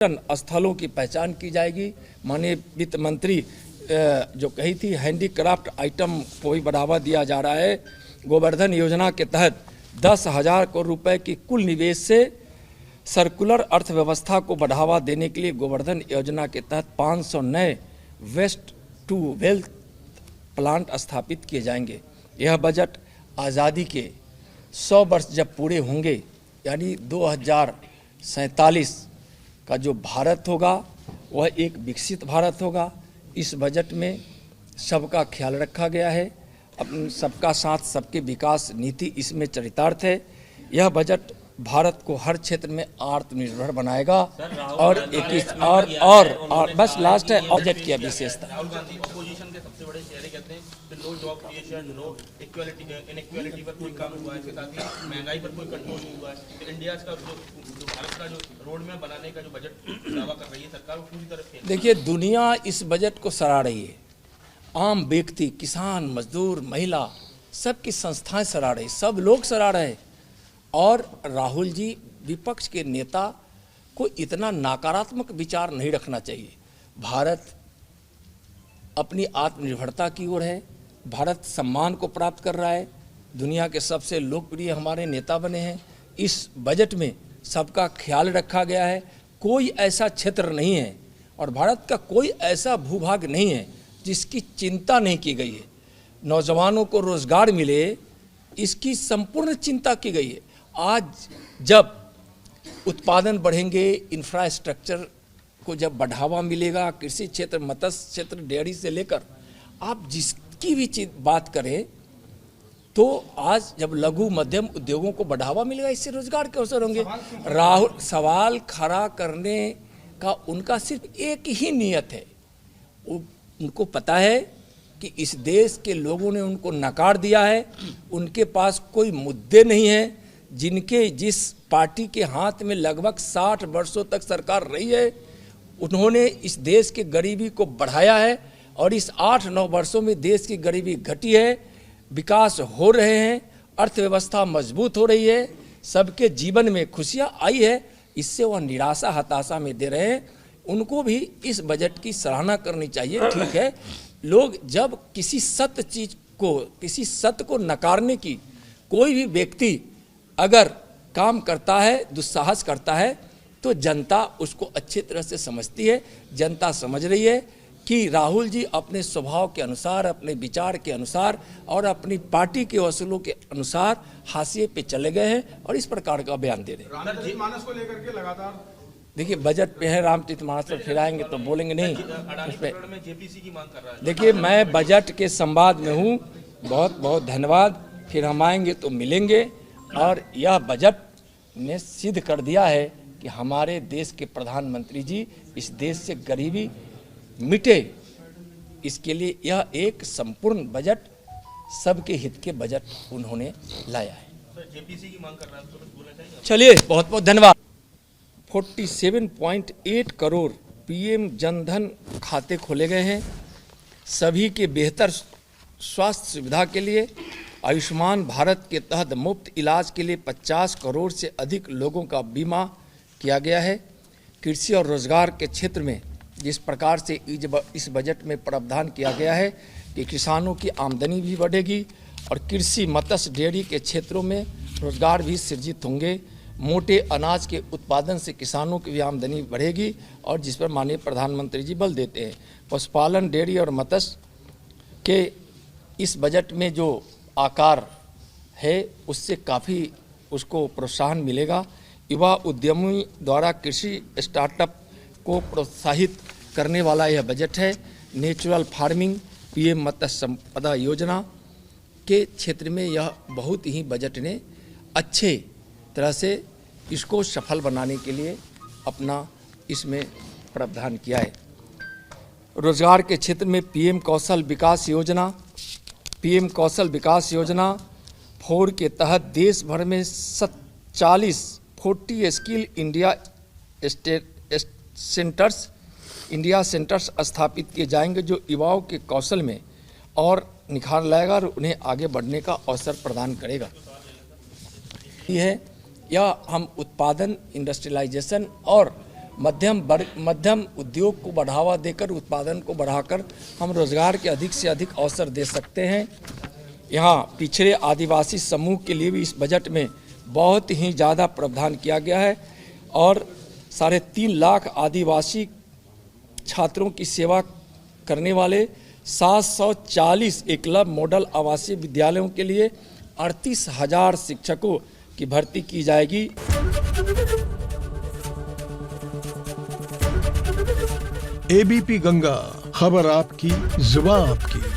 स्थलों की पहचान की जाएगी। माननीय वित्त मंत्री जो कही थी, हैंडीक्राफ्ट आइटम को भी बढ़ावा दिया जा रहा है। गोवर्धन योजना के तहत 10,000 करोड़ रुपए की कुल निवेश से सर्कुलर अर्थव्यवस्था को बढ़ावा देने के लिए गोवर्धन योजना के तहत 500 नए वेस्ट टू वेल्थ प्लांट स्थापित किए जाएंगे। यह बजट आज़ादी के 100 वर्ष जब पूरे होंगे, यानी 2047 का जो भारत होगा वह एक विकसित भारत होगा। इस बजट में सबका ख्याल रखा गया है। अपन सबका साथ सबके विकास नीति इसमें चरितार्थ है। यह बजट भारत को हर क्षेत्र में आत्मनिर्भर बनाएगा। और बस लास्ट है बजट की विशेषता। राहुल गांधी ऑपोजिशन के सबसे बड़े चेहरे कहते हैं कि no job creation, no inequality पर कोई काम हुआ है, इसके साथ ही महंगाई पर कोई कंट्रोल नहीं हुआ है। फिर इंडिया का जो भारत का जो रोड मैप बनाने का जो बजट दावा कर रही है सरकार, वो पूरी तरह फेल। देखिए, दुनिया इस बजट को सराह रही है। आम व्यक्ति, किसान, मजदूर, महिला, सबकी संस्थाएं सराह रही, सब लोग सराह रहे। और राहुल जी विपक्ष के नेता को इतना नकारात्मक विचार नहीं रखना चाहिए। भारत अपनी आत्मनिर्भरता की ओर है। भारत सम्मान को प्राप्त कर रहा है। दुनिया के सबसे लोकप्रिय हमारे नेता बने हैं। इस बजट में सबका ख्याल रखा गया है। कोई ऐसा क्षेत्र नहीं है और भारत का कोई ऐसा भूभाग नहीं है जिसकी चिंता नहीं की गई है। नौजवानों को रोजगार मिले, इसकी संपूर्ण चिंता की गई है। आज जब उत्पादन बढ़ेंगे, इंफ्रास्ट्रक्चर को जब बढ़ावा मिलेगा, कृषि क्षेत्र, मत्स्य क्षेत्र, डेयरी से लेकर आप जिसकी भी बात करें, तो आज जब लघु मध्यम उद्योगों को बढ़ावा मिलेगा, इससे रोजगार के अवसर होंगे। राहुल सवाल खड़ा करने का उनका सिर्फ एक ही नियत है। उनको पता है कि इस देश के लोगों ने उनको नकार दिया है। उनके पास कोई मुद्दे नहीं हैं। जिस पार्टी के हाथ में लगभग 60 वर्षों तक सरकार रही है, उन्होंने इस देश की गरीबी को बढ़ाया है और इस 8-9 वर्षों में देश की गरीबी घटी है, विकास हो रहे हैं, अर्थव्यवस्था मजबूत हो रही है, सबके जीवन में खुशियां आई है। इससे वह निराशा हताशा में दे रहे हैं। उनको भी इस बजट की सराहना करनी चाहिए। ठीक है, लोग जब किसी सत्य को नकारने की कोई भी व्यक्ति अगर काम करता है, दुस्साहस करता है, तो जनता उसको अच्छी तरह से समझती है। जनता समझ रही है कि राहुल जी अपने स्वभाव के अनुसार, अपने विचार के अनुसार और अपनी पार्टी के असूलों के अनुसार हाशिए पे चले गए हैं और इस प्रकार का बयान दे रहे हैं। रामचरितमानस को लेकर के लगातार देखिए, बजट पे है, रामचरितमानस पर फिर आएंगे तो बोलेंगे नहीं। देखिए, मैं बजट के संवाद में हूँ। बहुत बहुत धन्यवाद। फिर हम आएंगे तो मिलेंगे। और यह बजट ने सिद्ध कर दिया है कि हमारे देश के प्रधानमंत्री जी इस देश से गरीबी मिटे, इसके लिए यह एक संपूर्ण बजट, सबके हित के बजट उन्होंने लाया है। जेपीसी की मांग कर रहा है, तो कुछ बोलना चाहिए। चलिए, बहुत बहुत धन्यवाद। 47.8 करोड़ पीएम जनधन खाते खोले गए हैं। सभी के बेहतर स्वास्थ्य सुविधा के लिए आयुष्मान भारत के तहत मुफ्त इलाज के लिए 50 करोड़ से अधिक लोगों का बीमा किया गया है। कृषि और रोजगार के क्षेत्र में जिस प्रकार से इस बजट में प्रावधान किया गया है कि किसानों की आमदनी भी बढ़ेगी और कृषि, मत्स्य, डेयरी के क्षेत्रों में रोजगार भी सृजित होंगे। मोटे अनाज के उत्पादन से किसानों की भी आमदनी बढ़ेगी और जिस पर माननीय प्रधानमंत्री जी बल देते हैं। पशुपालन, डेयरी और मत्स्य के इस बजट में जो आकार है, उससे काफ़ी उसको प्रोत्साहन मिलेगा। युवा उद्यमी द्वारा कृषि स्टार्टअप को प्रोत्साहित करने वाला यह बजट है। नेचुरल फार्मिंग, पीएम मत्स्य संपदा योजना के क्षेत्र में यह बहुत ही बजट ने अच्छे तरह से इसको सफल बनाने के लिए अपना इसमें प्रावधान किया है। रोजगार के क्षेत्र में पीएम कौशल विकास योजना 4 के तहत देश भर में 40 स्किल इंडिया सेंटर्स स्थापित किए जाएंगे, जो युवाओं के कौशल में और निखार लाएगा और उन्हें आगे बढ़ने का अवसर प्रदान करेगा। यह हम उत्पादन, इंडस्ट्रियलाइजेशन और मध्यम उद्योग को बढ़ावा देकर, उत्पादन को बढ़ाकर हम रोजगार के अधिक से अधिक अवसर दे सकते हैं। यहाँ पिछड़े आदिवासी समूह के लिए भी इस बजट में बहुत ही ज़्यादा प्रावधान किया गया है और 3.5 लाख आदिवासी छात्रों की सेवा करने वाले 740 एकलव्य मॉडल आवासीय विद्यालयों के लिए 38,000 शिक्षकों की भर्ती की जाएगी। एबीपी गंगा, खबर आपकी, जुबान आपकी।